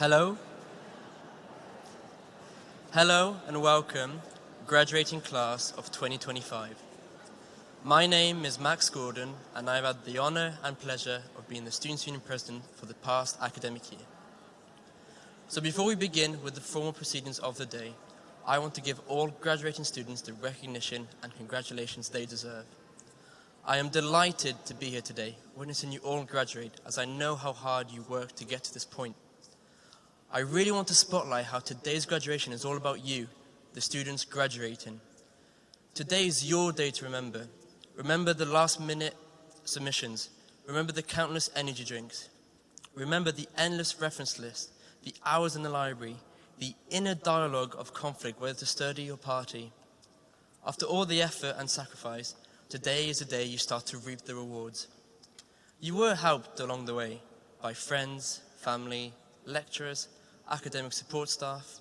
Hello. Hello and welcome, graduating class of 2025. My name is Max Gordon and I've had the honor and pleasure of being the Students' Union President for the past academic year. So before we begin with the formal proceedings of the day, I want to give all graduating students the recognition and congratulations they deserve. I am delighted to be here today, witnessing you all graduate, as I know how hard you worked to get to this point. I really want to spotlight how today's graduation is all about you, the students graduating. Today is your day to remember. Remember the last-minute submissions. Remember the countless energy drinks. Remember the endless reference list, the hours in the library, the inner dialogue of conflict, whether to study or party. After all the effort and sacrifice, today is the day you start to reap the rewards. You were helped along the way by friends, family, lecturers, academic support staff,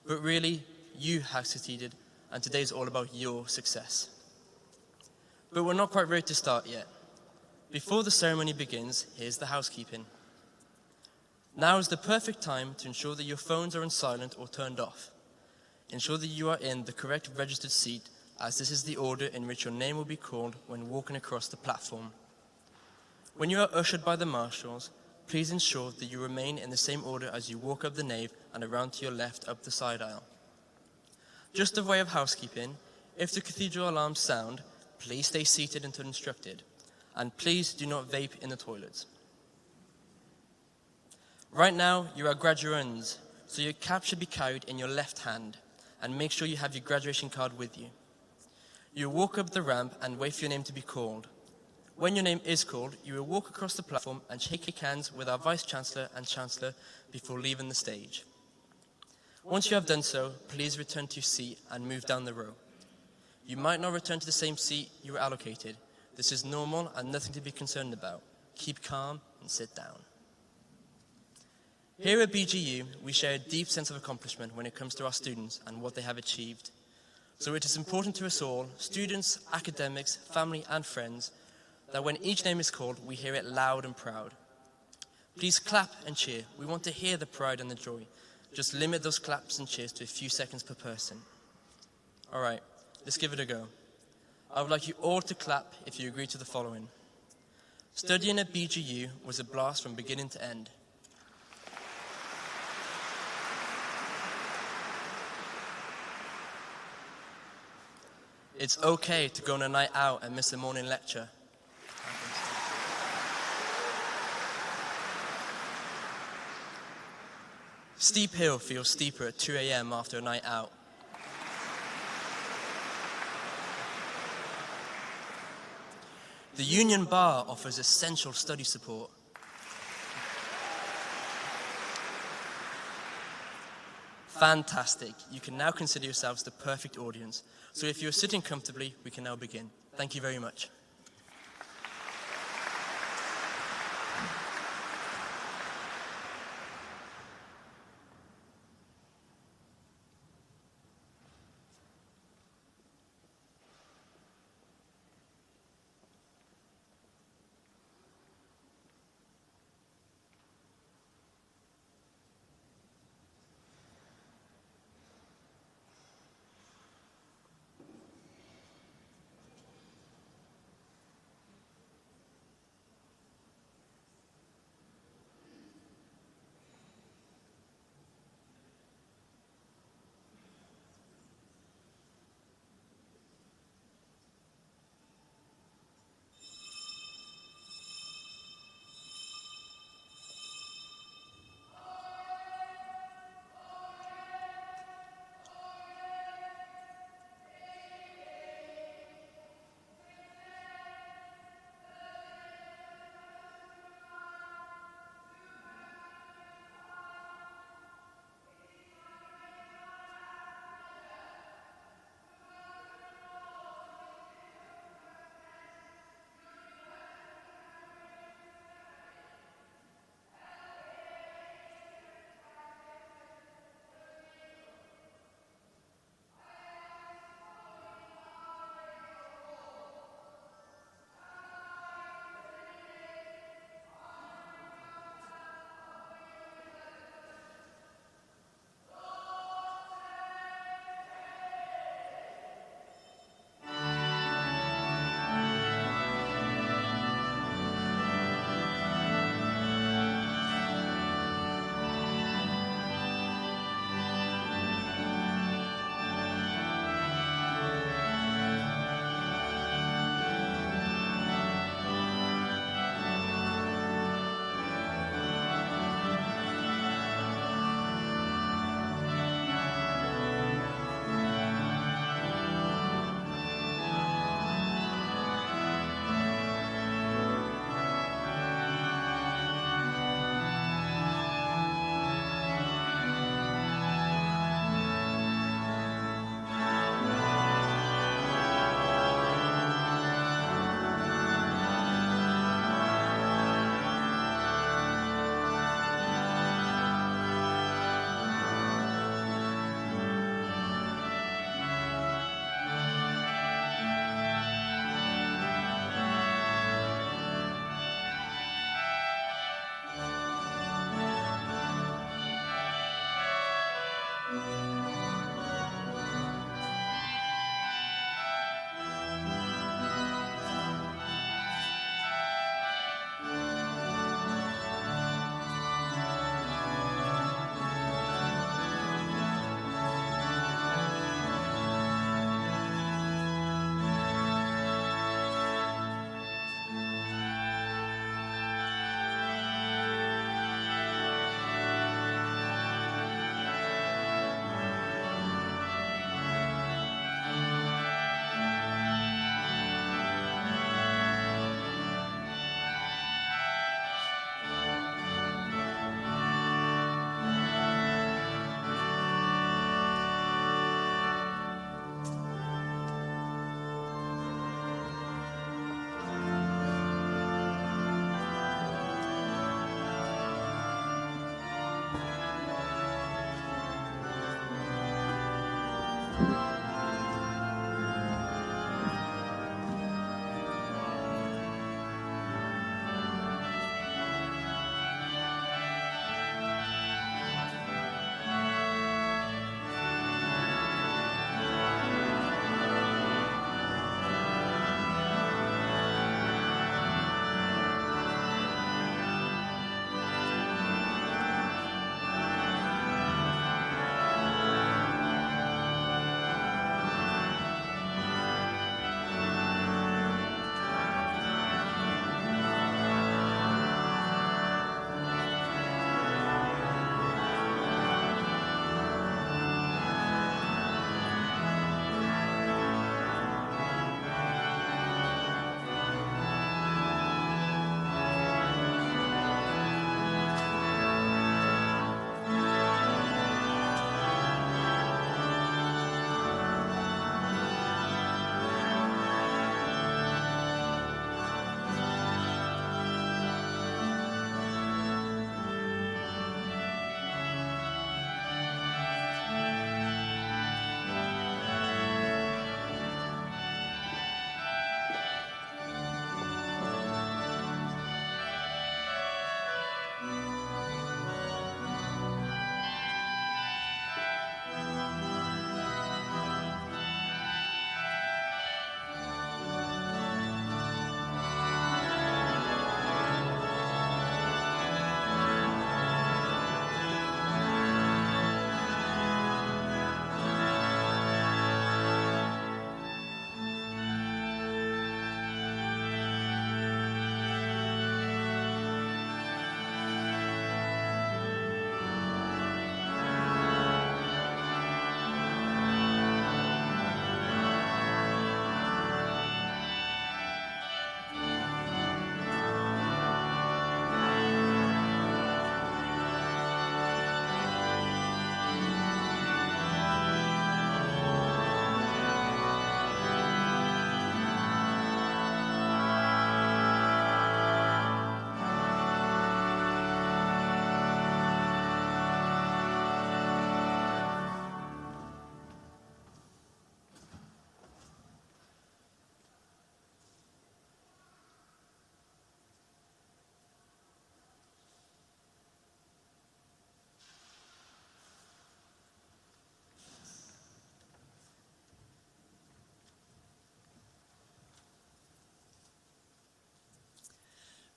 but really, you have succeeded, and today is all about your success. But we're not quite ready to start yet. Before the ceremony begins, here's the housekeeping. Now is the perfect time to ensure that your phones are on silent or turned off. Ensure that you are in the correct registered seat, as this is the order in which your name will be called when walking across the platform. When you are ushered by the marshals, please ensure that you remain in the same order as you walk up the nave and around to your left up the side aisle. Just a way of housekeeping, if the cathedral alarms sound, please stay seated until instructed, and please do not vape in the toilets. Right now, you are graduands, so your cap should be carried in your left hand, and make sure you have your graduation card with you. You walk up the ramp and wait for your name to be called. When your name is called, you will walk across the platform and shake hands with our Vice-Chancellor and Chancellor before leaving the stage. Once you have done so, please return to your seat and move down the row. You might not return to the same seat you were allocated. This is normal and nothing to be concerned about. Keep calm and sit down. Here at BGU, we share a deep sense of accomplishment when it comes to our students and what they have achieved. So it is important to us all, students, academics, family and friends, that when each name is called, we hear it loud and proud. Please clap and cheer. We want to hear the pride and the joy. Just limit those claps and cheers to a few seconds per person. All right, let's give it a go. I would like you all to clap if you agree to the following. Studying at BGU was a blast from beginning to end. It's okay to go on a night out and miss a morning lecture. Steep hill feels steeper at 2 a.m. after a night out. The Union Bar offers essential study support. Fantastic. You can now consider yourselves the perfect audience. So if you're sitting comfortably, we can now begin. Thank you very much.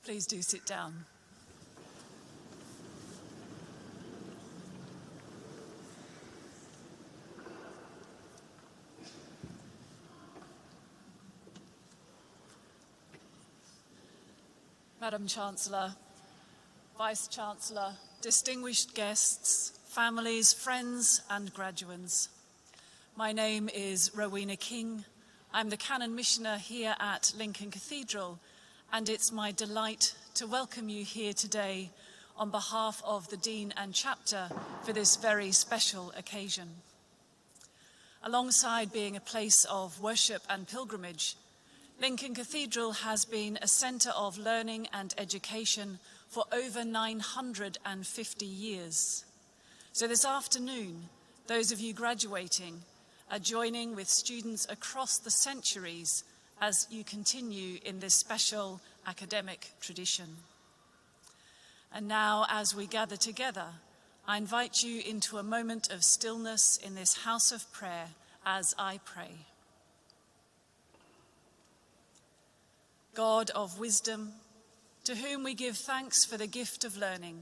Please do sit down. Madam Chancellor, Vice-Chancellor, distinguished guests, families, friends and graduands. My name is Rowena King. I'm the Canon Missioner here at Lincoln Cathedral, and it's my delight to welcome you here today on behalf of the Dean and Chapter for this very special occasion. Alongside being a place of worship and pilgrimage, Lincoln Cathedral has been a centre of learning and education for over 950 years. So this afternoon, those of you graduating are joining with students across the centuries as you continue in this special academic tradition. And now, as we gather together, I invite you into a moment of stillness in this house of prayer as I pray. God of wisdom, to whom we give thanks for the gift of learning,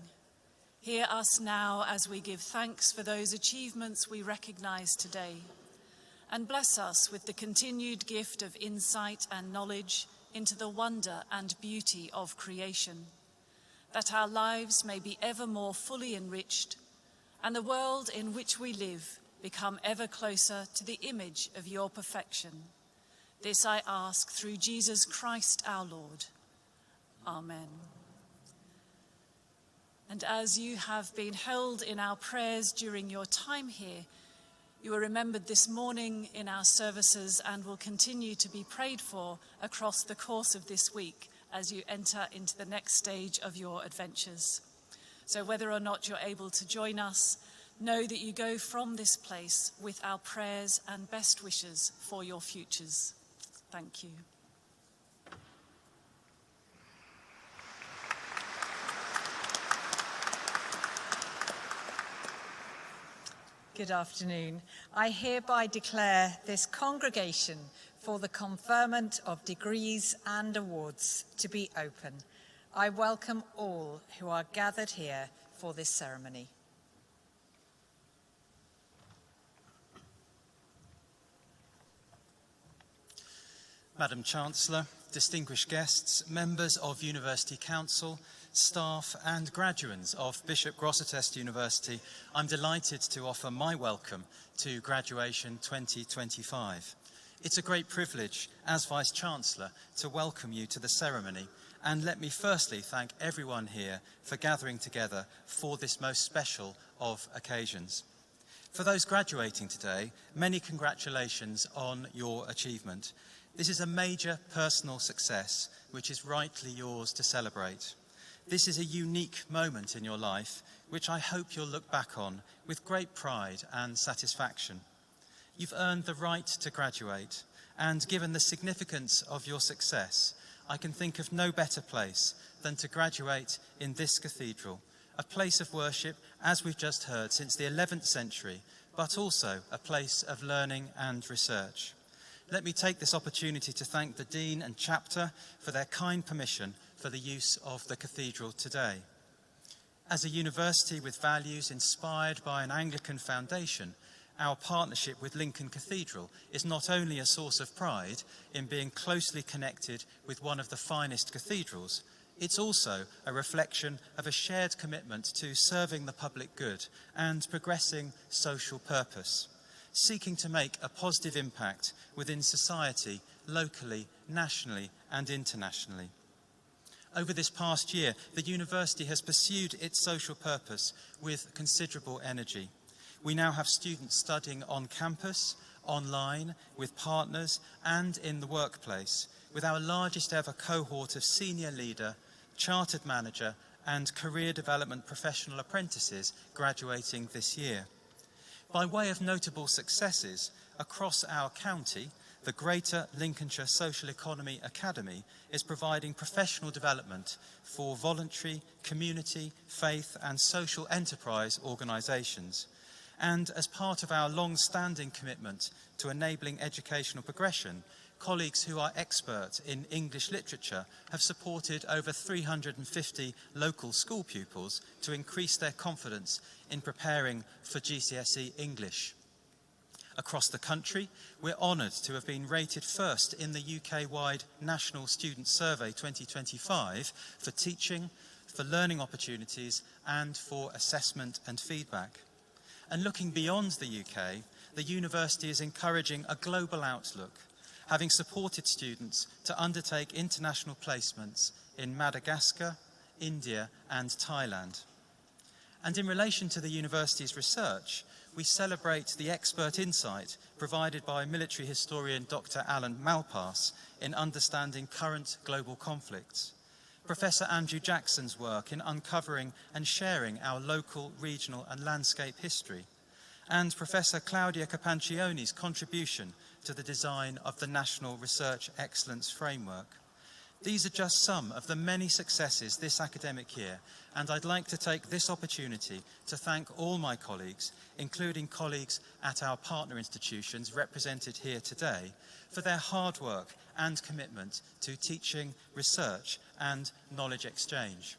hear us now as we give thanks for those achievements we recognize today, and bless us with the continued gift of insight and knowledge into the wonder and beauty of creation, that our lives may be ever more fully enriched, and the world in which we live become ever closer to the image of your perfection. This I ask through Jesus Christ our Lord. Amen. And as you have been held in our prayers during your time here, you are remembered this morning in our services and will continue to be prayed for across the course of this week as you enter into the next stage of your adventures. So whether or not you're able to join us, know that you go from this place with our prayers and best wishes for your futures. Thank you. Good afternoon. I hereby declare this congregation for the conferment of degrees and awards to be open. I welcome all who are gathered here for this ceremony. Madam Chancellor, distinguished guests, members of University Council, staff and graduands of Bishop Grosseteste University, I'm delighted to offer my welcome to Graduation 2025. It's a great privilege as Vice-Chancellor to welcome you to the ceremony, and let me firstly thank everyone here for gathering together for this most special of occasions. For those graduating today, many congratulations on your achievement. This is a major personal success, which is rightly yours to celebrate. This is a unique moment in your life, which I hope you'll look back on with great pride and satisfaction. You've earned the right to graduate, and given the significance of your success, I can think of no better place than to graduate in this cathedral, a place of worship, as we've just heard, since the 11th century, but also a place of learning and research. Let me take this opportunity to thank the Dean and Chapter for their kind permission for the use of the cathedral today. As a university with values inspired by an Anglican foundation, our partnership with Lincoln Cathedral is not only a source of pride in being closely connected with one of the finest cathedrals, it's also a reflection of a shared commitment to serving the public good and progressing social purpose, seeking to make a positive impact within society, locally, nationally and internationally. Over this past year, the university has pursued its social purpose with considerable energy. We now have students studying on campus, online, with partners and in the workplace, with our largest ever cohort of senior leader, chartered manager and career development professional apprentices graduating this year. By way of notable successes, across our county, the Greater Lincolnshire Social Economy Academy is providing professional development for voluntary, community, faith and social enterprise organisations. And as part of our long-standing commitment to enabling educational progression, colleagues who are expert in English literature have supported over 350 local school pupils to increase their confidence in preparing for GCSE English. Across the country, we're honoured to have been rated first in the UK-wide National Student Survey 2025 for teaching, for learning opportunities and for assessment and feedback. And looking beyond the UK, the university is encouraging a global outlook, having supported students to undertake international placements in Madagascar, India and Thailand. And in relation to the university's research, we celebrate the expert insight provided by military historian Dr. Alan Malpass in understanding current global conflicts, Professor Andrew Jackson's work in uncovering and sharing our local, regional and landscape history, and Professor Claudia Capancioni's contribution to the design of the National Research Excellence Framework. These are just some of the many successes this academic year, and I'd like to take this opportunity to thank all my colleagues, including colleagues at our partner institutions represented here today, for their hard work and commitment to teaching, research and knowledge exchange.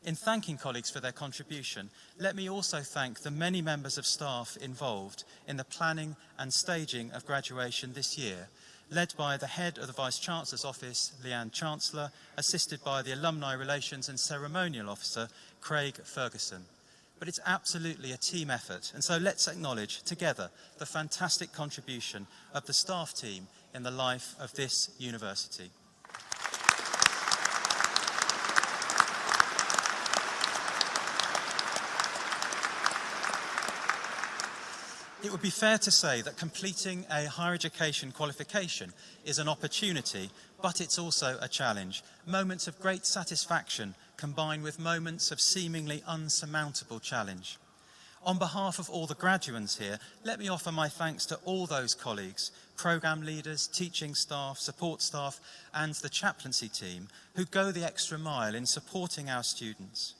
In thanking colleagues for their contribution, let me also thank the many members of staff involved in the planning and staging of graduation this year, led by the head of the Vice-Chancellor's Office, Leanne Chancellor, assisted by the Alumni Relations and Ceremonial Officer, Craig Ferguson. But it's absolutely a team effort, and so let's acknowledge together the fantastic contribution of the staff team in the life of this university. It would be fair to say that completing a higher education qualification is an opportunity, but it's also a challenge. Moments of great satisfaction combined with moments of seemingly unsurmountable challenge. On behalf of all the graduates here, let me offer my thanks to all those colleagues, programme leaders, teaching staff, support staff and the chaplaincy team who go the extra mile in supporting our students.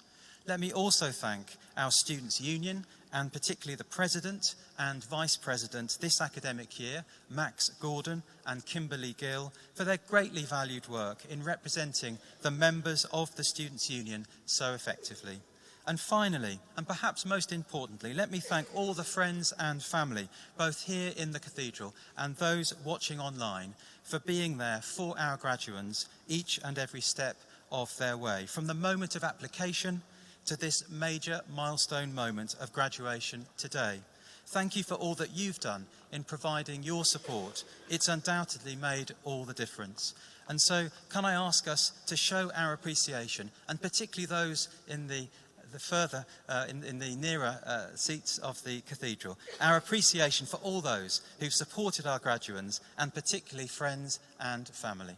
Let me also thank our Students' Union and particularly the President and Vice President this academic year, Max Gordon and Kimberly Gill, for their greatly valued work in representing the members of the Students' Union so effectively. And finally, and perhaps most importantly, let me thank all the friends and family, both here in the Cathedral and those watching online, for being there for our graduates each and every step of their way, from the moment of application to this major milestone moment of graduation today. Thank you for all that you've done in providing your support. It's undoubtedly made all the difference. And so, can I ask us to show our appreciation, and particularly those in the nearer seats of the Cathedral, our appreciation for all those who've supported our graduates, and particularly friends and family.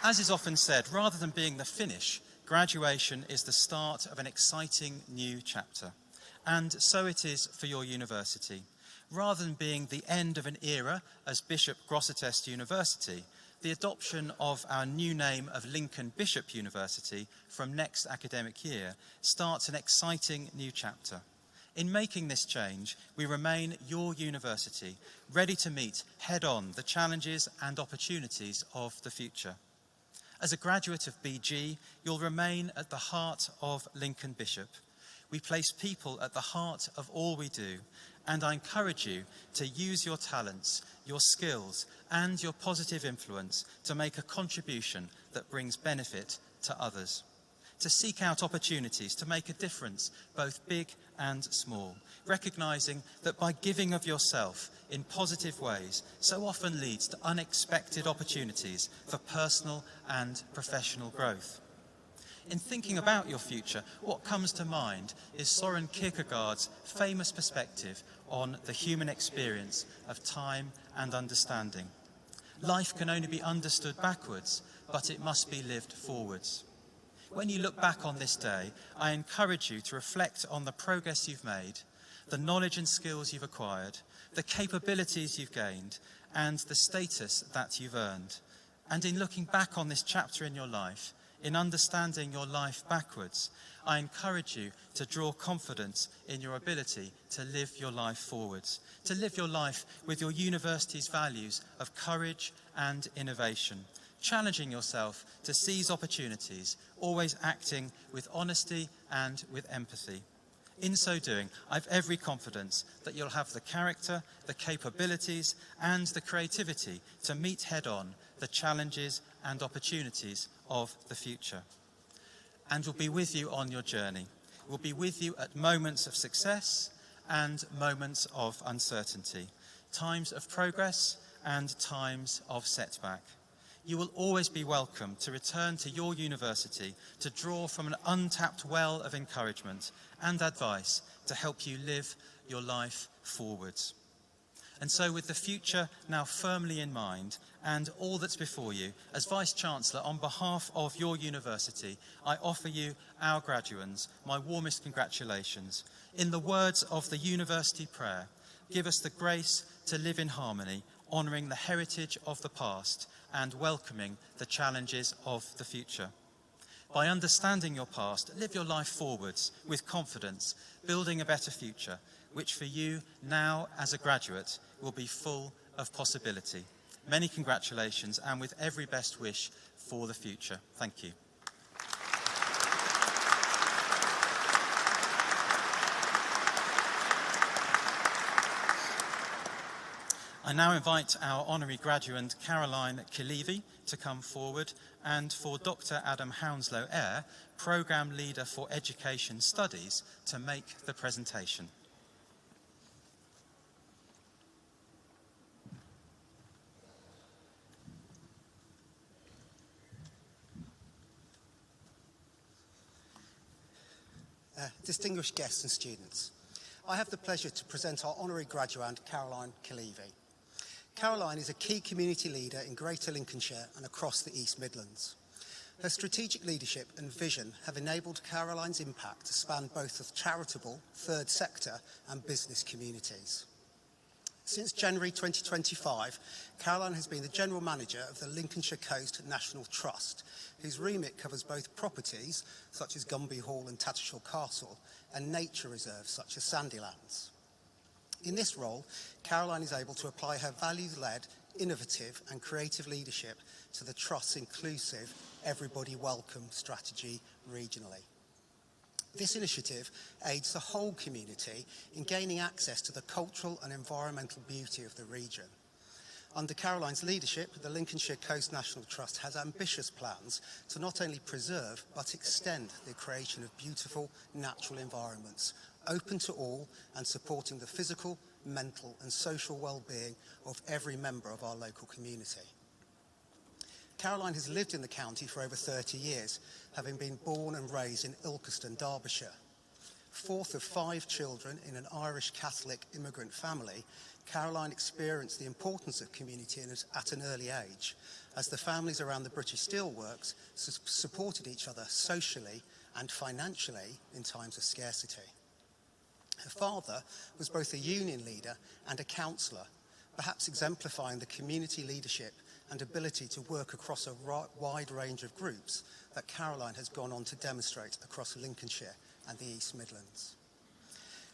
As is often said, rather than being the finish, graduation is the start of an exciting new chapter. And so it is for your university. Rather than being the end of an era as Bishop Grosseteste University, the adoption of our new name of Lincoln Bishop University from next academic year starts an exciting new chapter. In making this change, we remain your university, ready to meet head-on the challenges and opportunities of the future. As a graduate of BG, you'll remain at the heart of Lincoln Bishop. We place people at the heart of all we do, and I encourage you to use your talents, your skills, and your positive influence to make a contribution that brings benefit to others. To seek out opportunities to make a difference, both big and small, recognising that by giving of yourself in positive ways so often leads to unexpected opportunities for personal and professional growth. In thinking about your future, what comes to mind is Soren Kierkegaard's famous perspective on the human experience of time and understanding. Life can only be understood backwards, but it must be lived forwards. When you look back on this day, I encourage you to reflect on the progress you've made, the knowledge and skills you've acquired, the capabilities you've gained, and the status that you've earned. And in looking back on this chapter in your life, in understanding your life backwards, I encourage you to draw confidence in your ability to live your life forwards, to live your life with your university's values of courage and innovation, challenging yourself to seize opportunities, always acting with honesty and with empathy. In so doing, I've every confidence that you'll have the character, the capabilities, and the creativity to meet head-on the challenges and opportunities of the future. And we'll be with you on your journey. We'll be with you at moments of success and moments of uncertainty, times of progress and times of setback. You will always be welcome to return to your university to draw from an untapped well of encouragement and advice to help you live your life forwards. And so, with the future now firmly in mind and all that's before you, as Vice-Chancellor, on behalf of your university, I offer you, our graduands, my warmest congratulations. In the words of the university prayer, give us the grace to live in harmony, honouring the heritage of the past and welcoming the challenges of the future. By understanding your past, live your life forwards with confidence, building a better future, which for you now as a graduate will be full of possibility. Many congratulations, and with every best wish for the future. Thank you. I now invite our Honorary Graduate Caroline Kilevy to come forward, and for Dr. Adam Hounslow-Eyre, Programme Leader for Education Studies, to make the presentation. Distinguished guests and students, I have the pleasure to present our Honorary Graduate, Caroline Kilevy. Caroline is a key community leader in Greater Lincolnshire and across the East Midlands. Her strategic leadership and vision have enabled Caroline's impact to span both the charitable, third sector and business communities. Since January 2025, Caroline has been the General Manager of the Lincolnshire Coast National Trust, whose remit covers both properties, such as Gumby Hall and Tattershall Castle, and nature reserves, such as Sandylands. In this role, Caroline is able to apply her values-led, innovative and creative leadership to the Trust's inclusive, everybody welcome strategy regionally. This initiative aids the whole community in gaining access to the cultural and environmental beauty of the region. Under Caroline's leadership, the Lincolnshire Coast National Trust has ambitious plans to not only preserve but extend the creation of beautiful natural environments, open to all and supporting the physical, mental and social well-being of every member of our local community. Caroline has lived in the county for over 30 years, having been born and raised in Ilkeston, Derbyshire. Fourth of 5 children in an Irish Catholic immigrant family, Caroline experienced the importance of community at an early age, as the families around the British Steelworks supported each other socially and financially in times of scarcity. Her father was both a union leader and a councillor, perhaps exemplifying the community leadership and ability to work across a wide range of groups that Caroline has gone on to demonstrate across Lincolnshire and the East Midlands.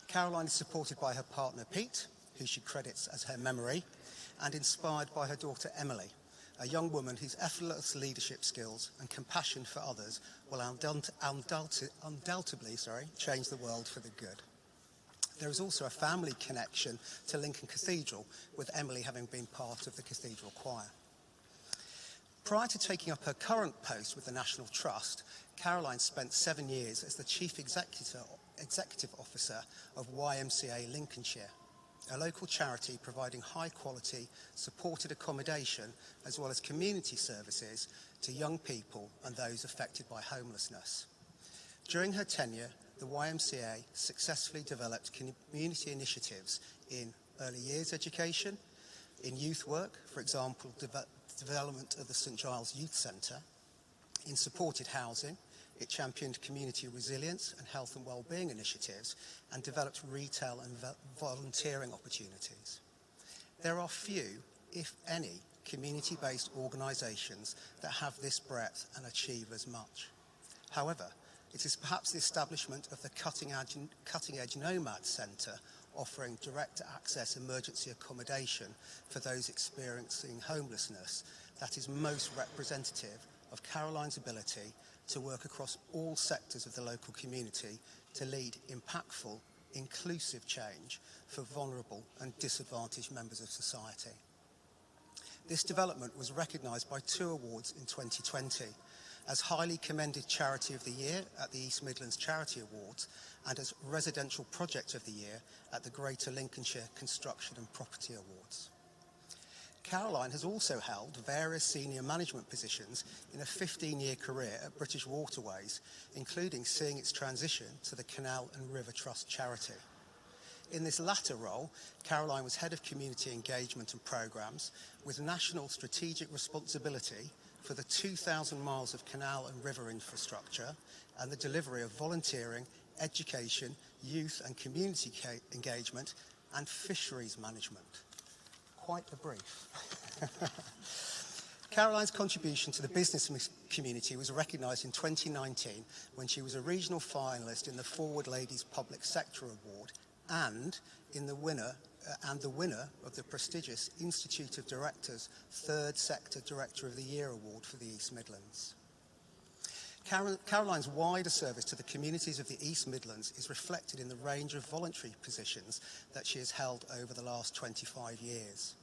Caroline is supported by her partner Pete, who she credits as her memory, and inspired by her daughter Emily, a young woman whose effortless leadership skills and compassion for others will undoubtedly change the world for the good. There is also a family connection to Lincoln Cathedral, with Emily having been part of the cathedral choir. Prior to taking up her current post with the National Trust, Caroline spent 7 years as the Chief Executive Officer of YMCA Lincolnshire, a local charity providing high-quality, supported accommodation as well as community services to young people and those affected by homelessness. During her tenure, the YMCA successfully developed community initiatives in early years education, in youth work, for example, development of the St Giles Youth Centre. In supported housing, it championed community resilience and health and wellbeing initiatives and developed retail and volunteering opportunities. There are few, if any, community-based organisations that have this breadth and achieve as much. However, it is perhaps the establishment of the cutting-edge Nomad Centre offering direct access emergency accommodation for those experiencing homelessness that is most representative of Caroline's ability to work across all sectors of the local community to lead impactful, inclusive change for vulnerable and disadvantaged members of society. This development was recognised by 2 awards in 2020 as Highly Commended Charity of the Year at the East Midlands Charity Awards and as Residential Project of the Year at the Greater Lincolnshire Construction and Property Awards. Caroline has also held various senior management positions in a 15-year career at British Waterways, including seeing its transition to the Canal and River Trust charity. In this latter role, Caroline was Head of Community Engagement and Programmes with national strategic responsibility for the 2,000 miles of canal and river infrastructure and the delivery of volunteering, education, youth and community engagement and fisheries management. Quite a brief. Caroline's contribution to the business community was recognised in 2019 when she was a regional finalist in the Forward Ladies Public Sector Award and the winner of the prestigious Institute of Directors Third Sector Director of the Year Award for the East Midlands. Caroline's wider service to the communities of the East Midlands is reflected in the range of voluntary positions that she has held over the last 25 years.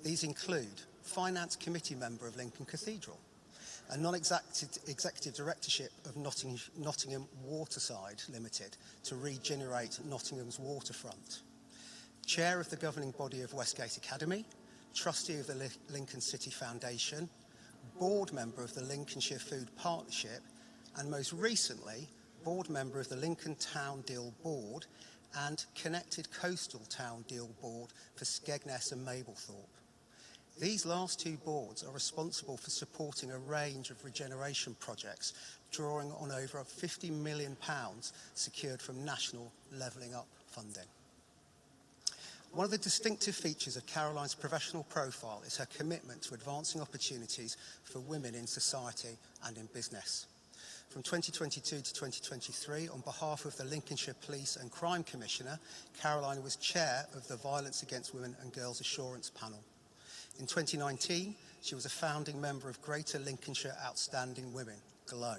These include Finance Committee member of Lincoln Cathedral, a non-executive directorship of Nottingham Waterside Limited to regenerate Nottingham's waterfront, Chair of the governing body of Westgate Academy, Trustee of the Lincoln City Foundation, Board member of the Lincolnshire Food Partnership, and most recently, Board member of the Lincoln Town Deal Board and Connected Coastal Town Deal Board for Skegness and Mablethorpe. These last 2 boards are responsible for supporting a range of regeneration projects, drawing on over £50 million secured from national Levelling Up funding. One of the distinctive features of Caroline's professional profile is her commitment to advancing opportunities for women in society and in business. From 2022 to 2023, on behalf of the Lincolnshire Police and Crime Commissioner, Caroline was chair of the Violence Against Women and Girls Assurance Panel. In 2019, she was a founding member of Greater Lincolnshire Outstanding Women, GLOW.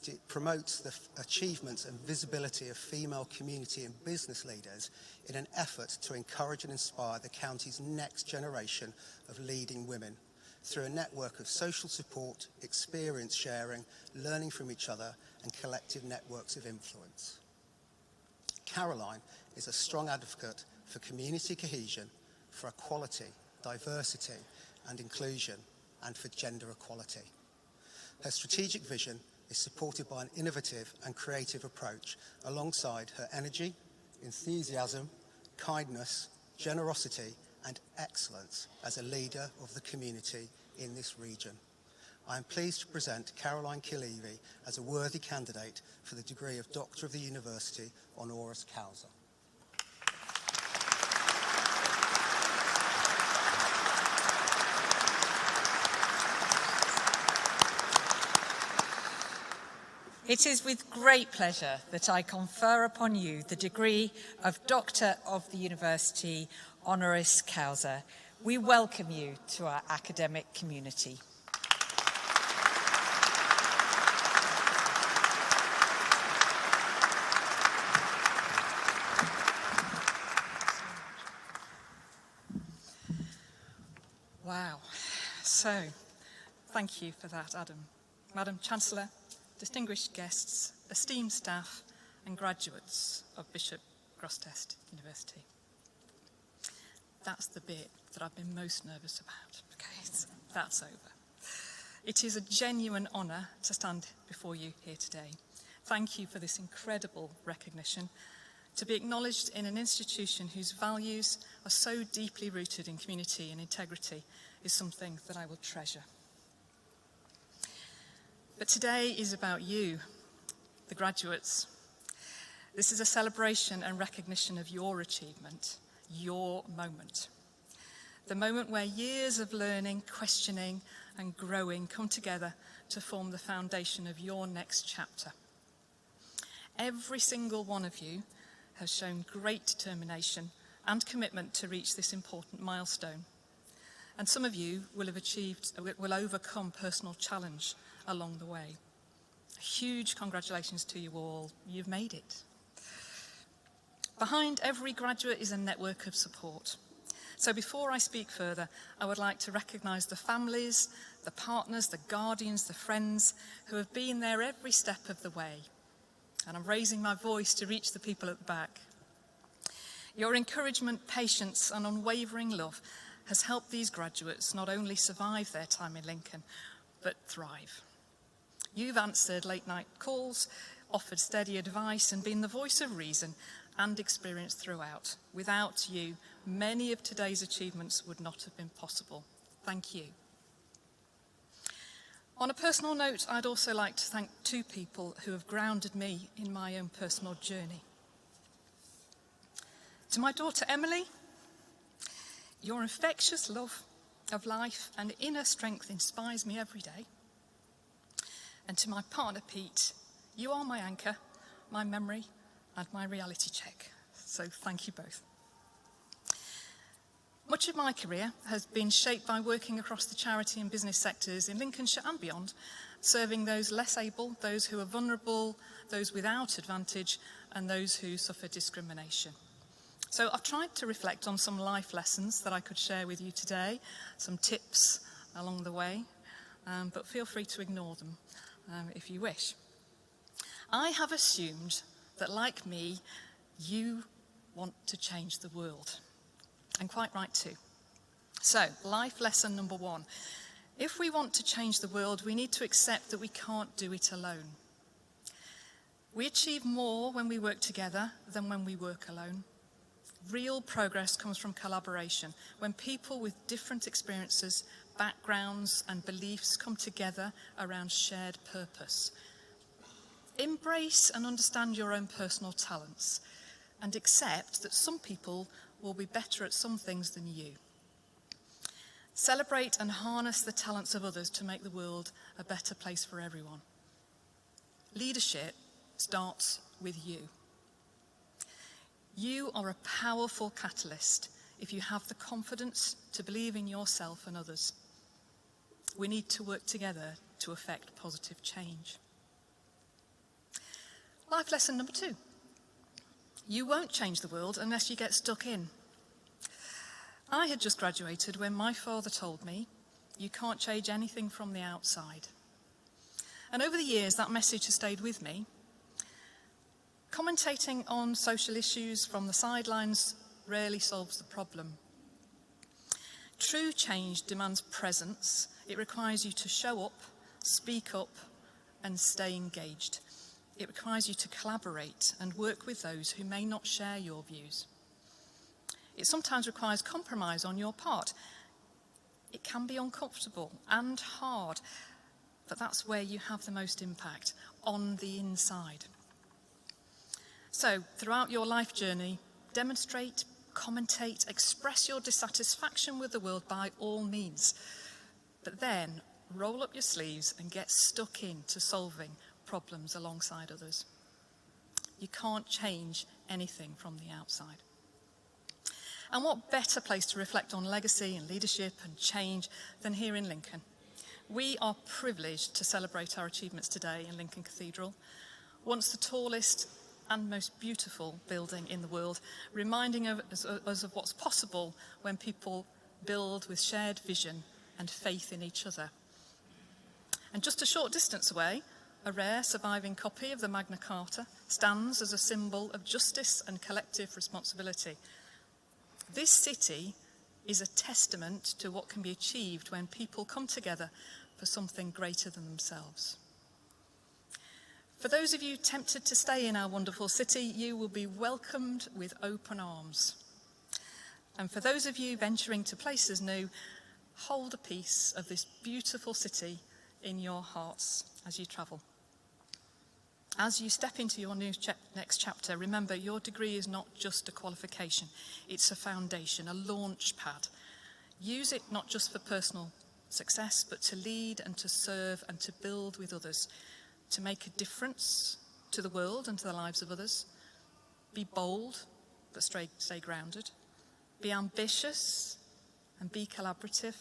It promotes the achievements and visibility of female community and business leaders in an effort to encourage and inspire the county's next generation of leading women through a network of social support, experience sharing, learning from each other, and collective networks of influence. Caroline is a strong advocate for community cohesion, for equality, diversity and inclusion, and for gender equality. Her strategic vision is supported by an innovative and creative approach alongside her energy, enthusiasm, kindness, generosity and excellence as a leader of the community in this region. I am pleased to present Caroline Kilevy as a worthy candidate for the degree of Doctor of the University honoris causa. It is with great pleasure that I confer upon you the degree of Doctor of the University honoris causa. We welcome you to our academic community. Wow. So, thank you for that, Adam. Madam Chancellor, distinguished guests, esteemed staff and graduates of Bishop Grosseteste University. That's the bit that I've been most nervous about. Okay, so that's over. It is a genuine honour to stand before you here today. Thank you for this incredible recognition. To be acknowledged in an institution whose values are so deeply rooted in community and integrity is something that I will treasure. But today is about you, the graduates. This is a celebration and recognition of your achievement, your moment. the moment where years of learning, questioning, and growing come together to form the foundation of your next chapter. Every single one of you has shown great determination and commitment to reach this important milestone. And some of you will overcome personal challenge along the way. A huge congratulations to you all. You've made it. Behind every graduate is a network of support. So before I speak further, I would like to recognise the families, the partners, the guardians, the friends who have been there every step of the way. And I'm raising my voice to reach the people at the back. Your encouragement, patience, and unwavering love has helped these graduates not only survive their time in Lincoln, but thrive. You've answered late-night calls, offered steady advice, and been the voice of reason and experience throughout. Without you, many of today's achievements would not have been possible. Thank you. On a personal note, I'd also like to thank two people who have grounded me in my own personal journey. To my daughter Emily, your infectious love of life and inner strength inspires me every day. And to my partner Pete, you are my anchor, my memory, and my reality check. So thank you both. Much of my career has been shaped by working across the charity and business sectors in Lincolnshire and beyond, serving those less able, those who are vulnerable, those without advantage, and those who suffer discrimination. So I've tried to reflect on some life lessons that I could share with you today, some tips along the way, but feel free to ignore them if you wish. I have assumed that, like me, you want to change the world. And quite right too. So, life lesson number one. If we want to change the world, we need to accept that we can't do it alone. We achieve more when we work together than when we work alone. Real progress comes from collaboration, when people with different experiences, backgrounds, and beliefs come together around shared purpose. Embrace and understand your own personal talents, and accept that some people will be better at some things than you. Celebrate and harness the talents of others to make the world a better place for everyone. Leadership starts with you. You are a powerful catalyst if you have the confidence to believe in yourself and others. We need to work together to effect positive change. Life lesson number two. You won't change the world unless you get stuck in. I had just graduated when my father told me, you can't change anything from the outside. And over the years, that message has stayed with me. Commentating on social issues from the sidelines rarely solves the problem. True change demands presence. It requires you to show up, speak up, and stay engaged. It requires you to collaborate and work with those who may not share your views. It sometimes requires compromise on your part. It can be uncomfortable and hard, but that's where you have the most impact, on the inside. So, throughout your life journey, demonstrate, commentate, express your dissatisfaction with the world by all means. But then, roll up your sleeves and get stuck into solving problems alongside others. You can't change anything from the outside. And what better place to reflect on legacy and leadership and change than here in Lincoln? We are privileged to celebrate our achievements today in Lincoln Cathedral, once the tallest and most beautiful building in the world, reminding us of what's possible when people build with shared vision and faith in each other. And just a short distance away, a rare surviving copy of the Magna Carta stands as a symbol of justice and collective responsibility. This city is a testament to what can be achieved when people come together for something greater than themselves. For those of you tempted to stay in our wonderful city, you will be welcomed with open arms. And for those of you venturing to places new, hold a piece of this beautiful city in your hearts as you travel. As you step into your next chapter, remember your degree is not just a qualification, it's a foundation, a launch pad. Use it not just for personal success, but to lead and to serve and to build with others, to make a difference to the world and to the lives of others. Be bold, but stay grounded. Be ambitious and be collaborative.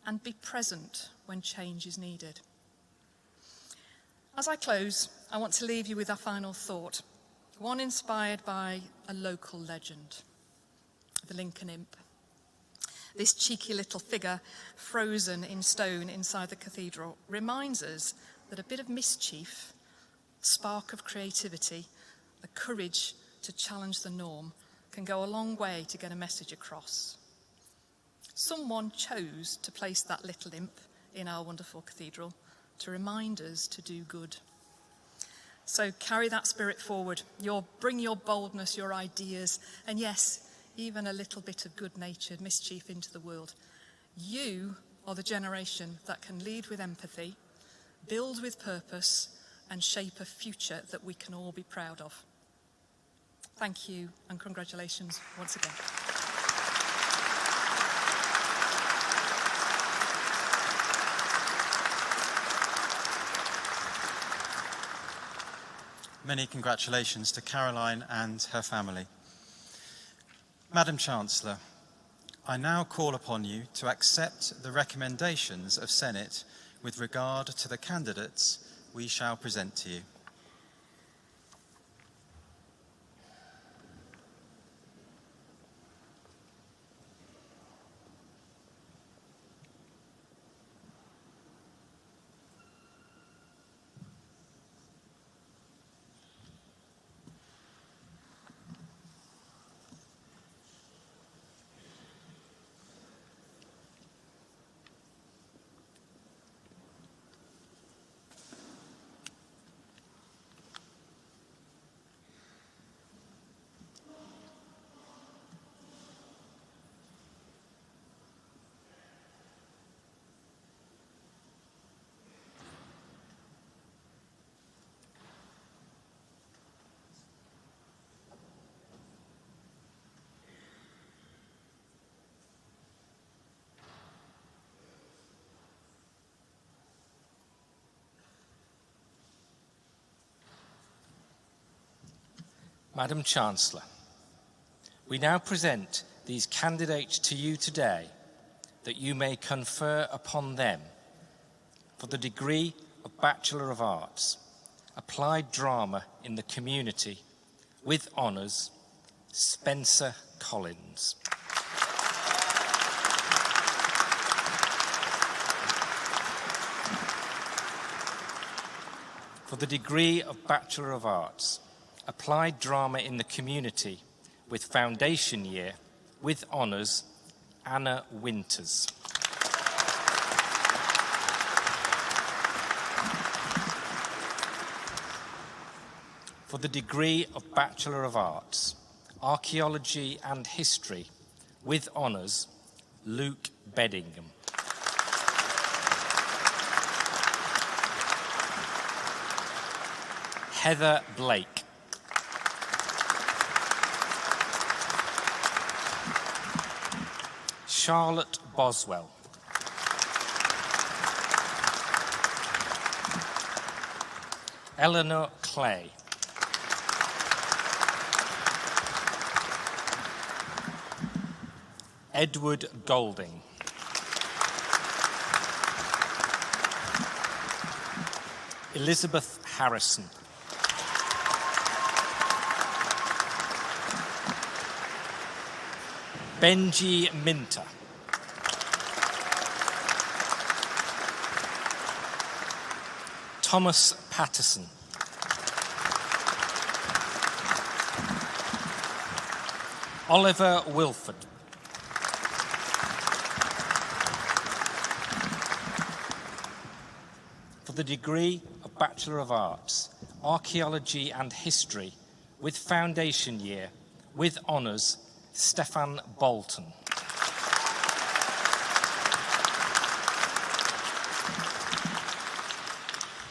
And be present when change is needed. As I close, I want to leave you with a final thought, one inspired by a local legend, the Lincoln Imp. This cheeky little figure, frozen in stone inside the cathedral, reminds us that a bit of mischief, spark of creativity, the courage to challenge the norm can go a long way to get a message across. Someone chose to place that little imp in our wonderful cathedral to remind us to do good. So carry that spirit forward. Bring your boldness, your ideas, and yes, even a little bit of good-natured mischief into the world. You are the generation that can lead with empathy, build with purpose, and shape a future that we can all be proud of. Thank you, and congratulations once again. Many congratulations to Caroline and her family. Madam Chancellor, I now call upon you to accept the recommendations of Senate with regard to the candidates we shall present to you. Madam Chancellor, we now present these candidates to you today that you may confer upon them for the degree of Bachelor of Arts, Applied Drama in the Community, with honours, Spencer Collins. For the degree of Bachelor of Arts, Applied Drama in the Community, with foundation year, with honours, Anna Winters. For the degree of Bachelor of Arts, Archaeology and History, with honours, Luke Beddingham. Heather Blake. Charlotte Boswell. Eleanor Clay. Edward Golding. Elizabeth Harrison. Benji Minter. Thomas Patterson. Oliver Wilford. For the degree of Bachelor of Arts, Archaeology and History, with foundation year, with honours, Stefan Bolton.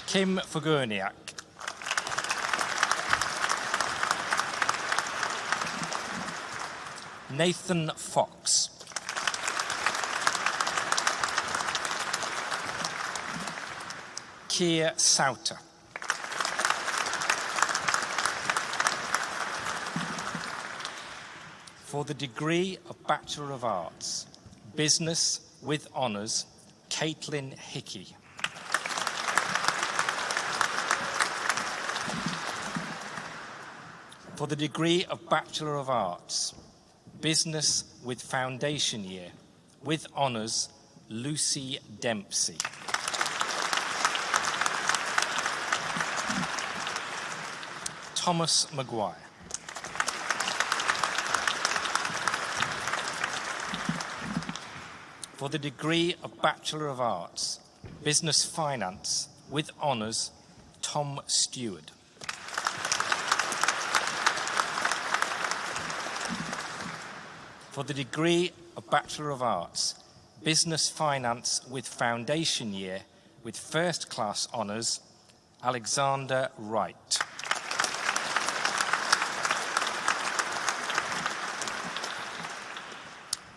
Kim Fugurniak. Nathan Fox. Keir Souter. For the degree of Bachelor of Arts, Business with Honours, Caitlin Hickey. For the degree of Bachelor of Arts, Business with Foundation Year, with Honours, Lucy Dempsey. Thomas Maguire. For the degree of Bachelor of Arts, Business Finance, with Honours, Tom Stewart. For the degree of Bachelor of Arts, Business Finance with Foundation Year, with First Class Honours, Alexander Wright.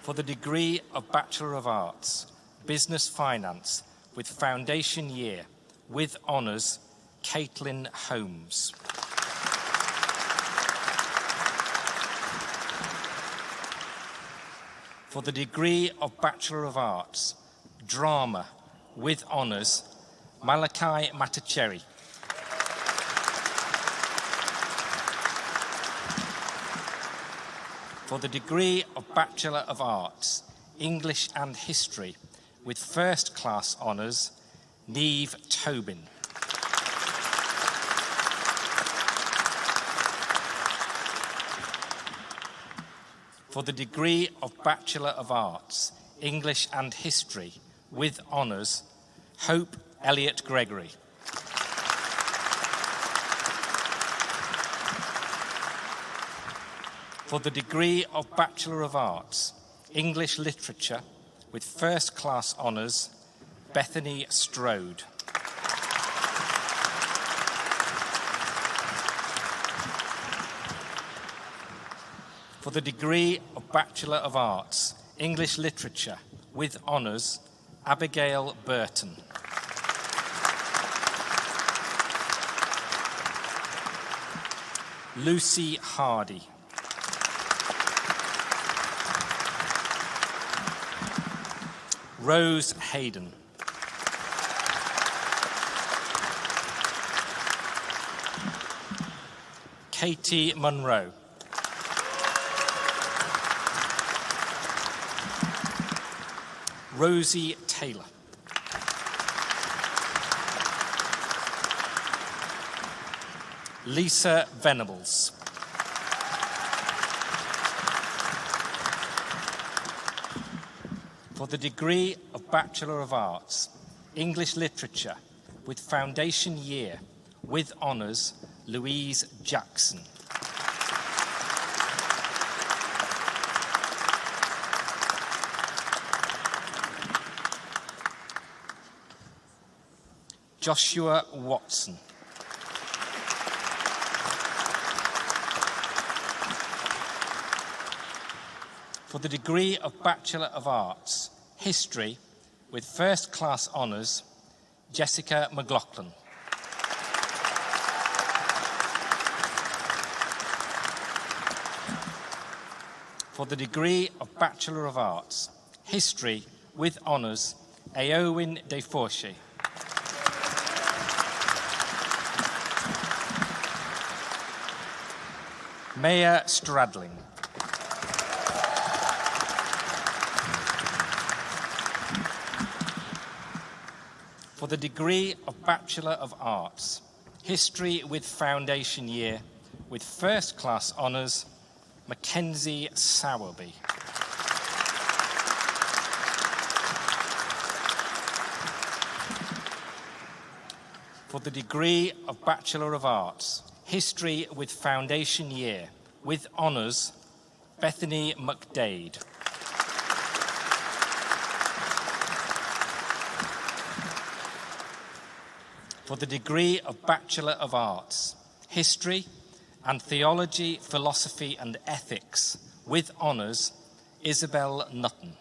For the degree of Bachelor of Arts, Business Finance with Foundation Year, with Honours, Caitlin Holmes. For the degree of Bachelor of Arts, Drama, with Honours, Malachi Matacheri. For the degree of Bachelor of Arts, English and History, with First Class Honours, Neve Tobin. For the degree of Bachelor of Arts, English and History, with Honours, Hope Elliott Gregory. For the degree of Bachelor of Arts, English Literature, with First Class Honours, Bethany Strode. For the degree of Bachelor of Arts, English Literature, with Honours, Abigail Burton. Lucy Hardy. Rose Hayden. Katie Munro. Rosie Taylor. Lisa Venables. For the degree of Bachelor of Arts, English Literature, with Foundation Year, with Honours, Louise Jackson. Joshua Watson. For the degree of Bachelor of Arts, History, with First Class Honours, Jessica McLaughlin. For the degree of Bachelor of Arts, History, with Honours, Eowyn de Forche. Maya Stradling. For the degree of Bachelor of Arts, History with Foundation Year, with First Class Honours, Mackenzie Sowerby. For the degree of Bachelor of Arts, History with Foundation Year, with Honours, Bethany McDade. For the degree of Bachelor of Arts, History and Theology, Philosophy and Ethics, with Honours, Isabel Nutten.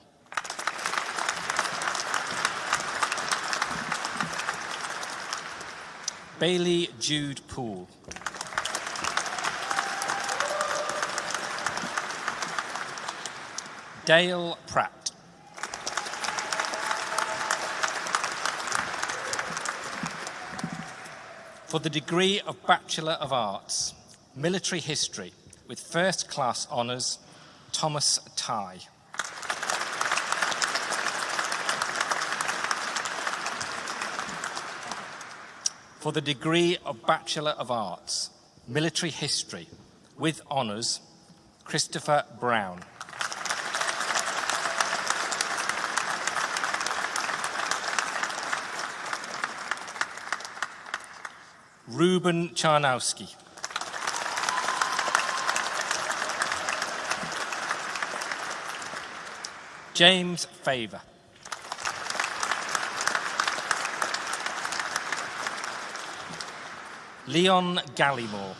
Bailey Jude Poole. Dale Pratt. For the degree of Bachelor of Arts, Military History, with First Class Honours, Thomas Tye. For the degree of Bachelor of Arts, Military History, with Honours, Christopher Brown. Ruben Charnowski. James Favour. Leon Gallimore.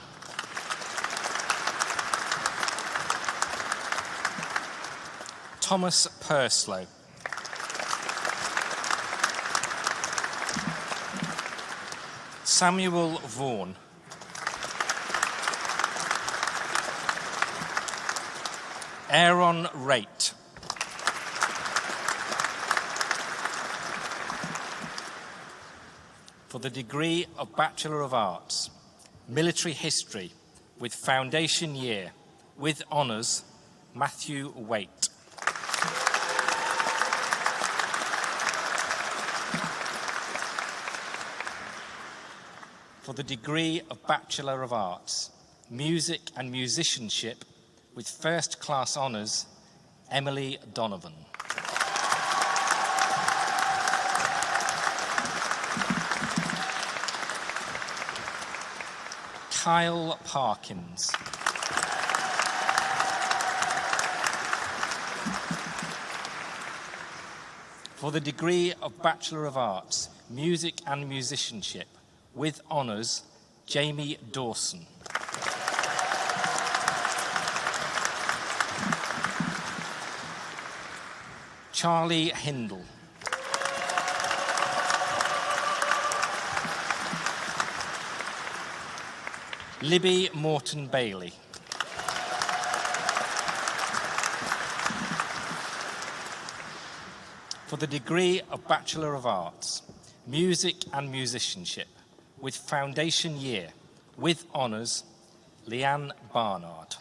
Thomas Purslow. Samuel Vaughan. Aaron Raitt. For the degree of Bachelor of Arts, Military History, with Foundation Year, with Honours, Matthew Waite. For the degree of Bachelor of Arts, Music and Musicianship, with First Class Honours, Emily Donovan. Kyle Parkins. For the degree of Bachelor of Arts, Music and Musicianship, with Honours, Jamie Dawson. Charlie Hindle. Libby Morton Bailey. For the degree of Bachelor of Arts, Music and Musicianship, with Foundation Year, with Honours, Leanne Barnard.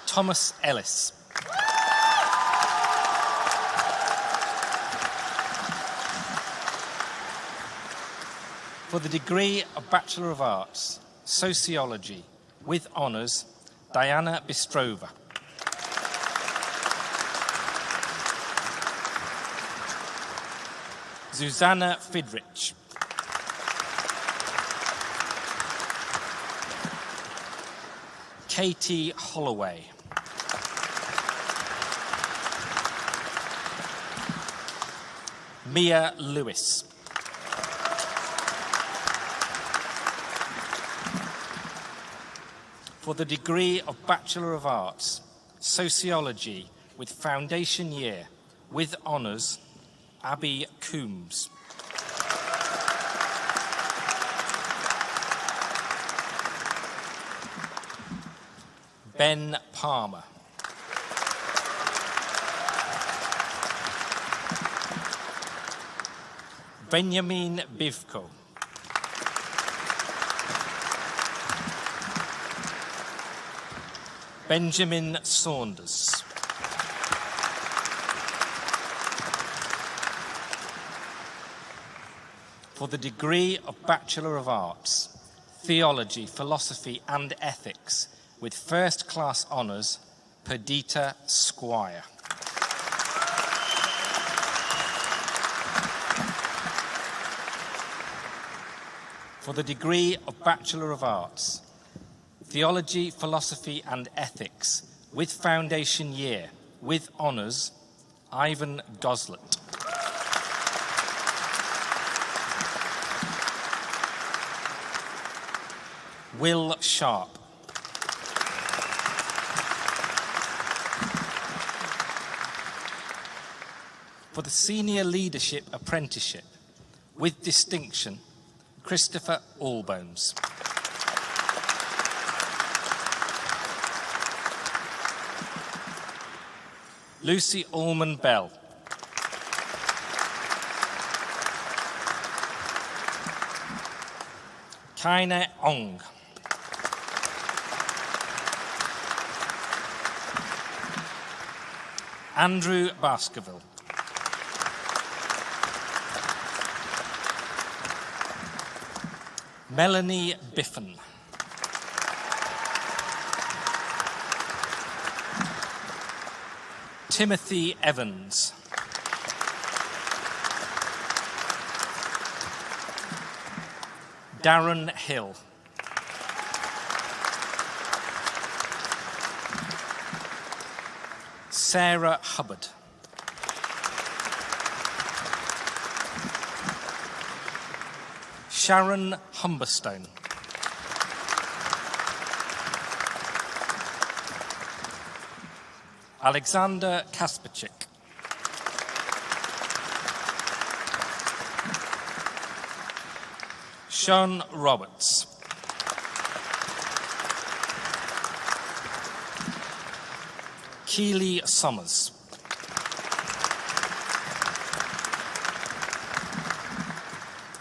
Thomas Ellis. For the degree of Bachelor of Arts, Sociology, with Honours, Diana Bistrova. Susanna Fidrich. Katie Holloway. Mia Lewis. For the degree of Bachelor of Arts, Sociology, with Foundation Year, with Honours, Abby Coombs. Ben Palmer. Benjamin Bivko. Benjamin Saunders. For the degree of Bachelor of Arts, Theology, Philosophy and Ethics, with First Class Honours, Perdita Squire. For the degree of Bachelor of Arts, Theology, Philosophy and Ethics, with Foundation Year, with Honours, Ivan Goslet. Will Sharp. For the Senior Leadership Apprenticeship, with distinction, Christopher Allbones. Lucy Allman Bell. Kaine Ong. Andrew Baskerville. Melanie Biffen. Timothy Evans. Darren Hill. Sarah Hubbard. Sharon Humberstone. Alexander Kasperchik. Sean Roberts. Keely Summers.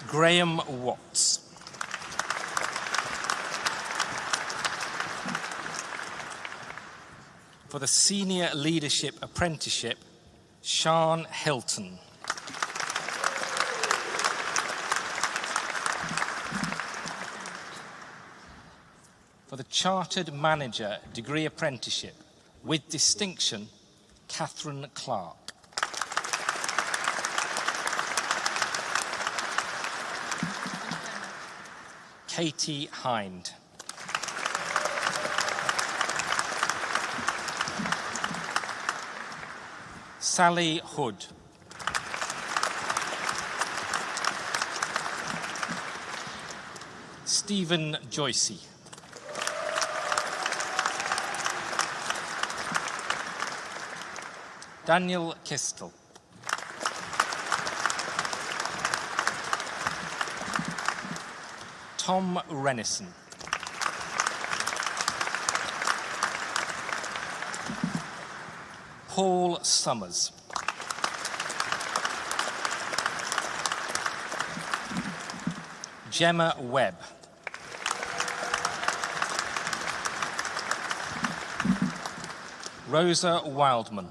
Graham Watts. For the Senior Leadership Apprenticeship, Sean Hilton. For the Chartered Manager Degree Apprenticeship, with distinction, Catherine Clark. Katie Hind. Sally Hood. Stephen Joycey. Daniel Kistel. Tom Rennison. Paul Summers. Gemma Webb. Rosa Wildman.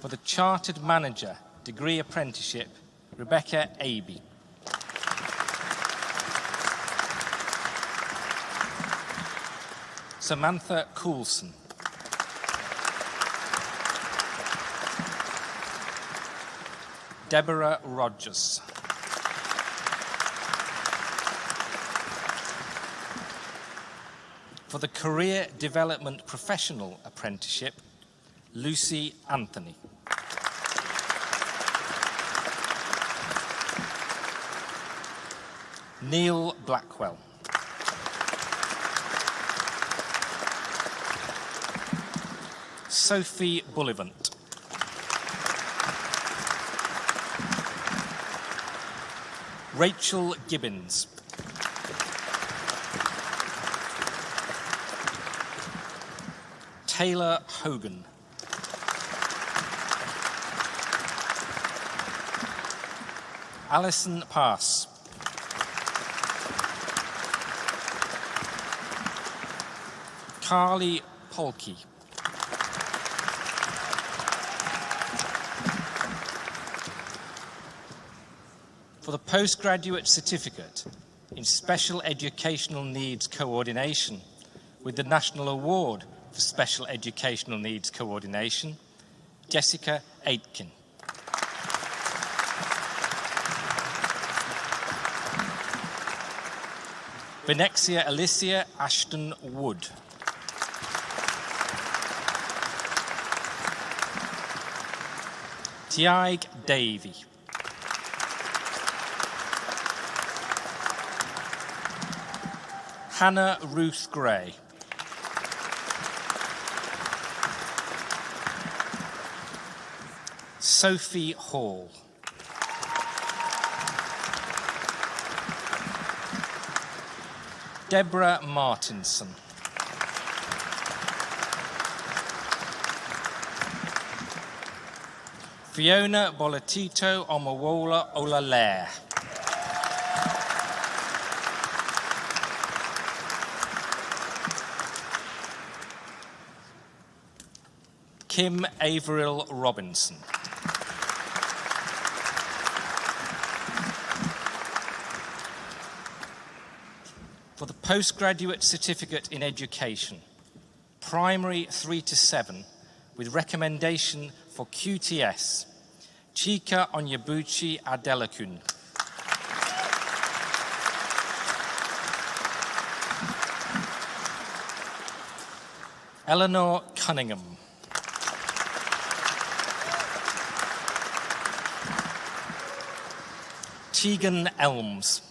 For the Chartered Manager Degree Apprenticeship, Rebecca Aby. Samantha Coulson. Deborah Rogers. For the Career Development Professional Apprenticeship, Lucy Anthony. Neil Blackwell. Sophie Bullivant. Rachel Gibbons. Taylor Hogan. Alison Pass. Carly Polkey. For the Postgraduate Certificate in Special Educational Needs Coordination with the National Award for Special Educational Needs Coordination, Jessica Aitken. Venexia Alicia Ashton Wood. Tiaig Davey. Hannah Ruth Gray. Sophie Hall. Deborah Martinson. Fiona Bolatito Omawola Olalere. Kim Averill Robinson. For the Postgraduate Certificate in Education, Primary 3 to 7, with recommendation for QTS, Chika Onyebuchi Adelakun. Eleanor Cunningham. Tegan Elms.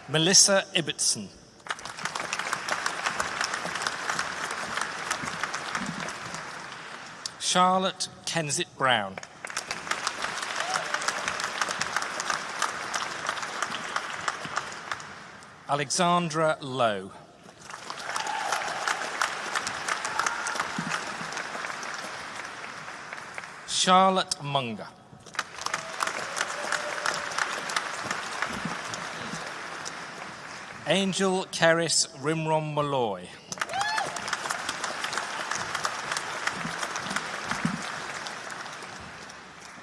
Melissa Ibbotson. Charlotte Kensit Brown. Alexandra Lowe. Charlotte Munger. Angel Keris Rimrom Malloy.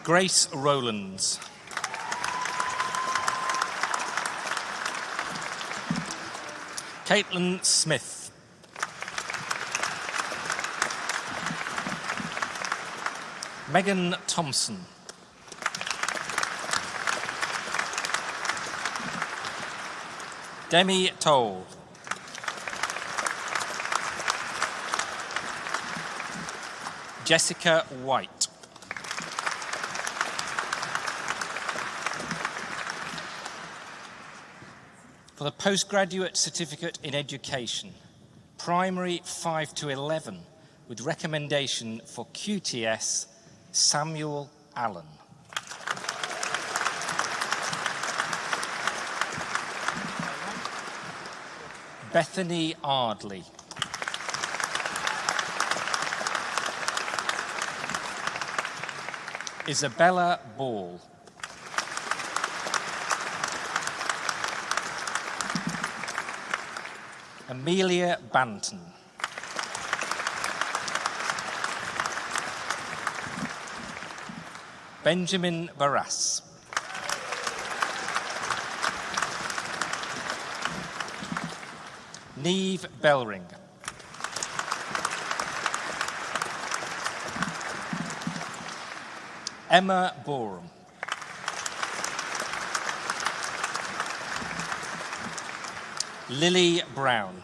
Grace Rowlands. Caitlin Smith. Megan Thompson. Demi Toll. Jessica White. For the Postgraduate Certificate in Education, Primary 5 to 11, with recommendation for QTS, Samuel Allen. Bethany Ardley. Isabella Ball. Amelia Banton. Benjamin Barras. Neve Bellring. Emma Borum. Lily Brown.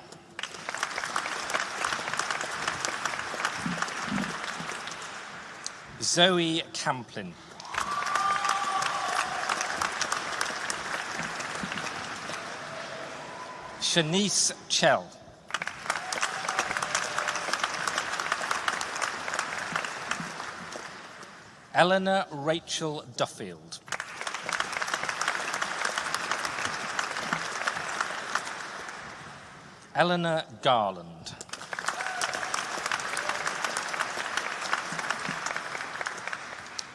Zoe Camplin. Shanice Chell. Eleanor Rachel Duffield. Eleanor Garland.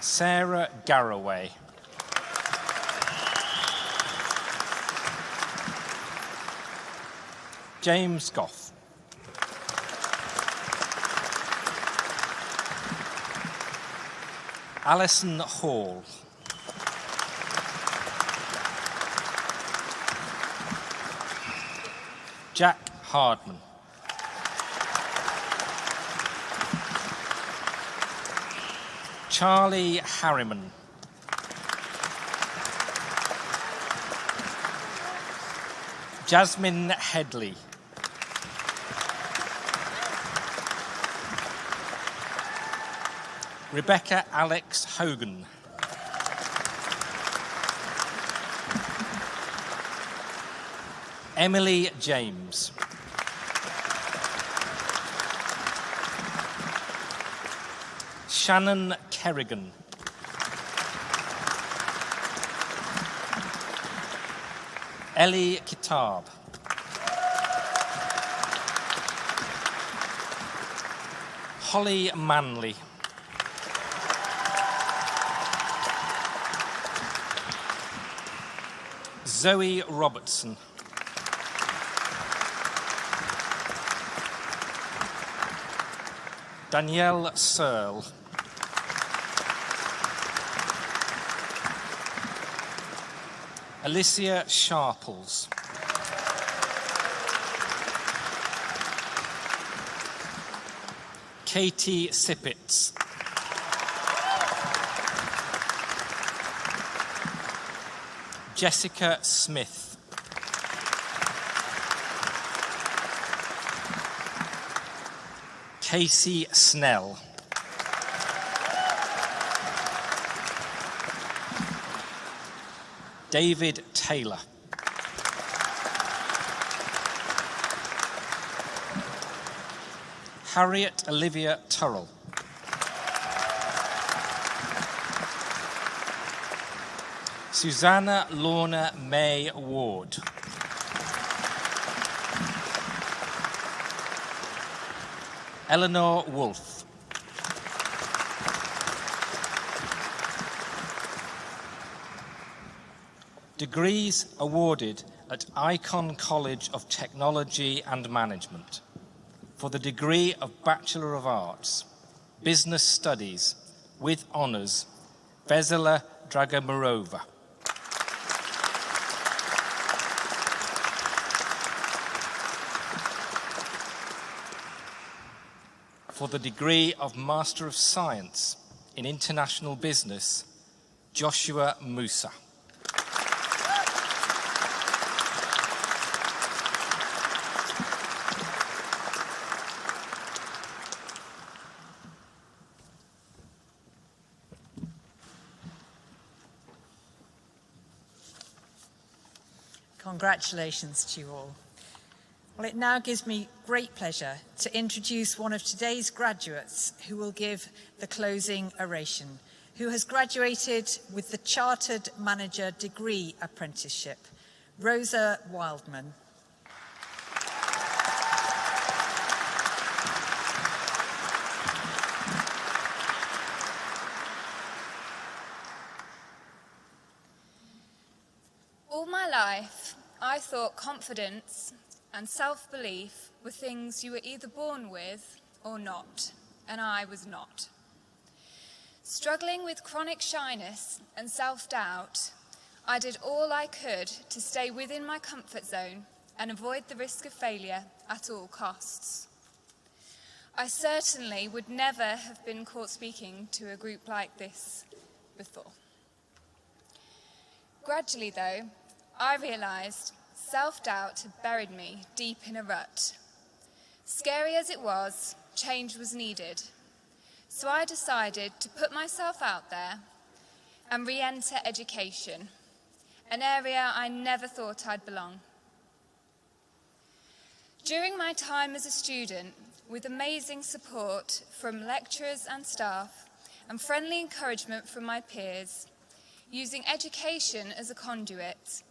Sarah Garraway. James Goff. Alison Hall. Jack Hardman. Charlie Harriman. Jasmine Headley. Rebecca Alex Hogan. Emily James. Shannon Kerrigan. Ellie Kitab. Holly Manley. Zoe Robertson. Danielle Searle. Alicia Sharples. Katie Sippets. Jessica Smith. Casey Snell. David Taylor. Harriet Olivia Turrell. Susanna Lorna May Ward. Eleanor Wolfe. Degrees awarded at Icon College of Technology and Management for the degree of Bachelor of Arts, Business Studies with Honours, Vesela Dragomirova. For the degree of Master of Science in International Business, Joshua Musa. Congratulations to you all. Well, it now gives me great pleasure to introduce one of today's graduates who will give the closing oration, who has graduated with the Chartered Manager Degree Apprenticeship, Rosa Wildman. All my life, I thought confidence and self-belief were things you were either born with or not, and I was not. Struggling with chronic shyness and self-doubt, I did all I could to stay within my comfort zone and avoid the risk of failure at all costs. I certainly would never have been caught speaking to a group like this before. Gradually, though, I realised self-doubt had buried me deep in a rut. Scary as it was, change was needed. So I decided to put myself out there and re-enter education, an area I never thought I'd belong. During my time as a student, with amazing support from lecturers and staff and friendly encouragement from my peers, using education as a conduit,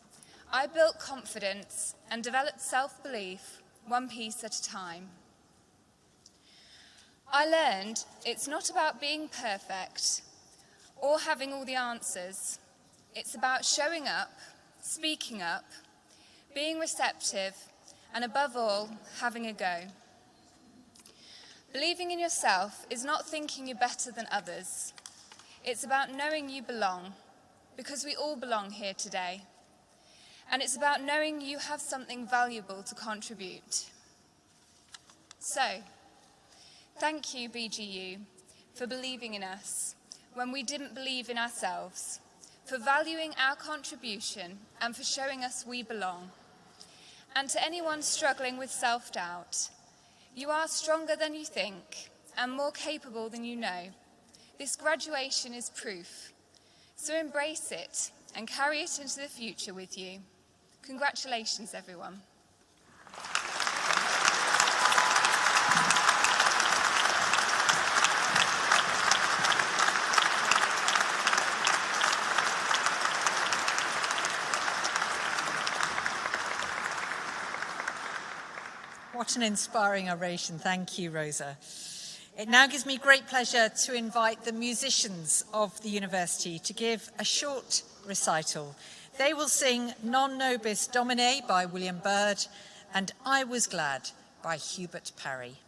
I built confidence and developed self-belief one piece at a time. I learned it's not about being perfect or having all the answers. It's about showing up, speaking up, being receptive, and above all, having a go. Believing in yourself is not thinking you're better than others. It's about knowing you belong, because we all belong here today. And it's about knowing you have something valuable to contribute. So, thank you, BGU, for believing in us when we didn't believe in ourselves, for valuing our contribution and for showing us we belong. And to anyone struggling with self-doubt, you are stronger than you think and more capable than you know. This graduation is proof. So embrace it and carry it into the future with you. Congratulations, everyone. What an inspiring oration. Thank you, Rosa. It now gives me great pleasure to invite the musicians of the university to give a short recital. They will sing Non Nobis Domine by William Byrd and I Was Glad by Hubert Parry.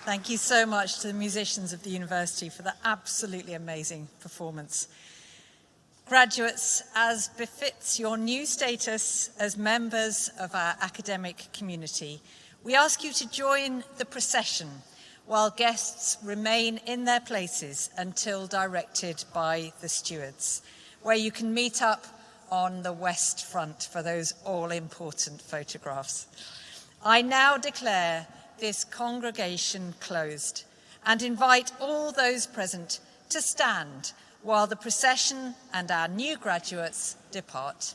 Thank you so much to the musicians of the university for that absolutely amazing performance. Graduates, as befits your new status as members of our academic community, we ask you to join the procession while guests remain in their places until directed by the stewards, where you can meet up on the west front for those all-important photographs. I now declare this congregation closed and invite all those present to stand while the procession and our new graduates depart.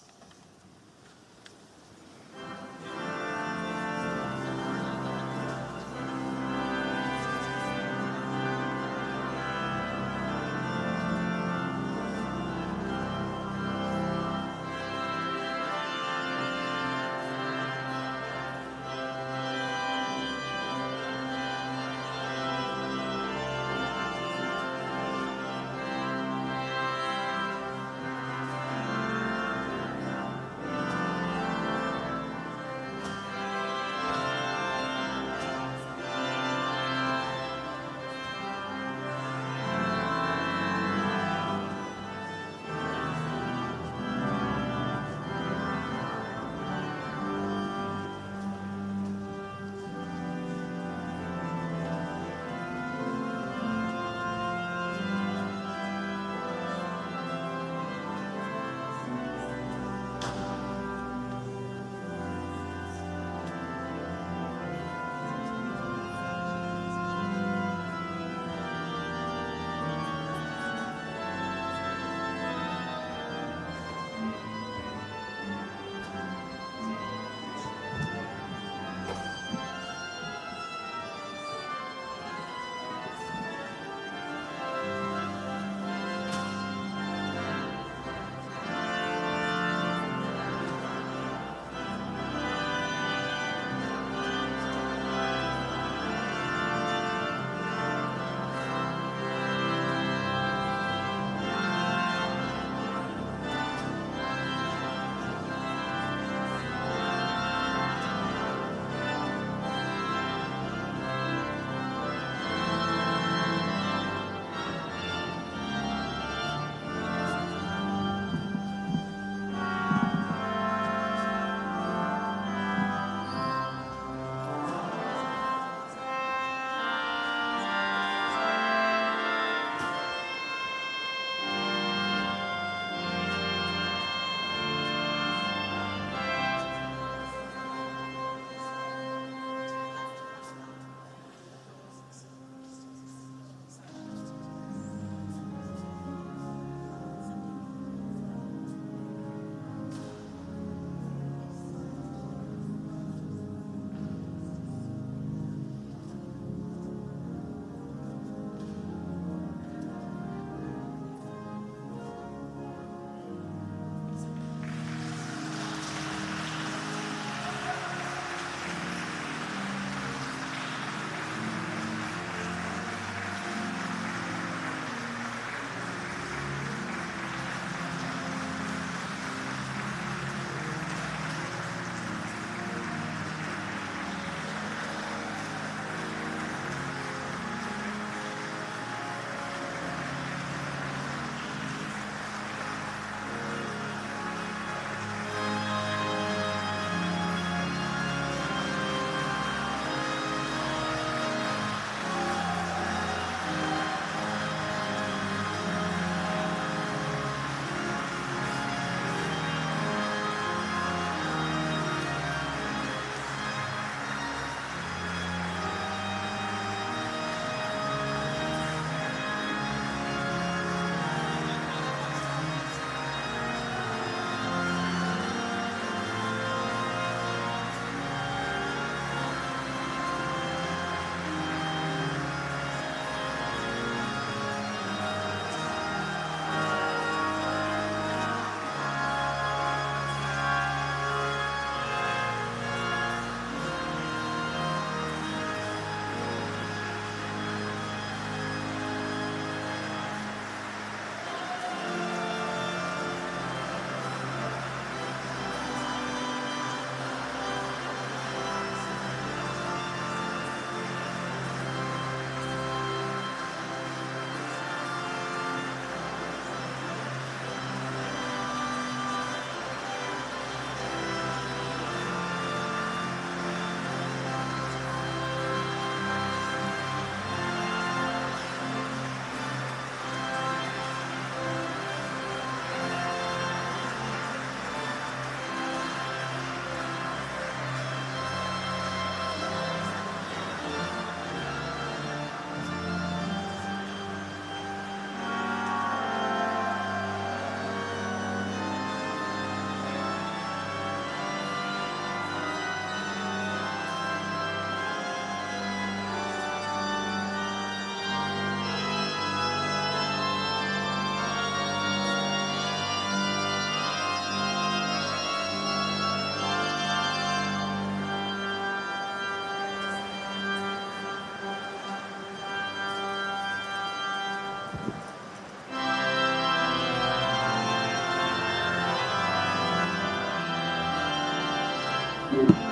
you.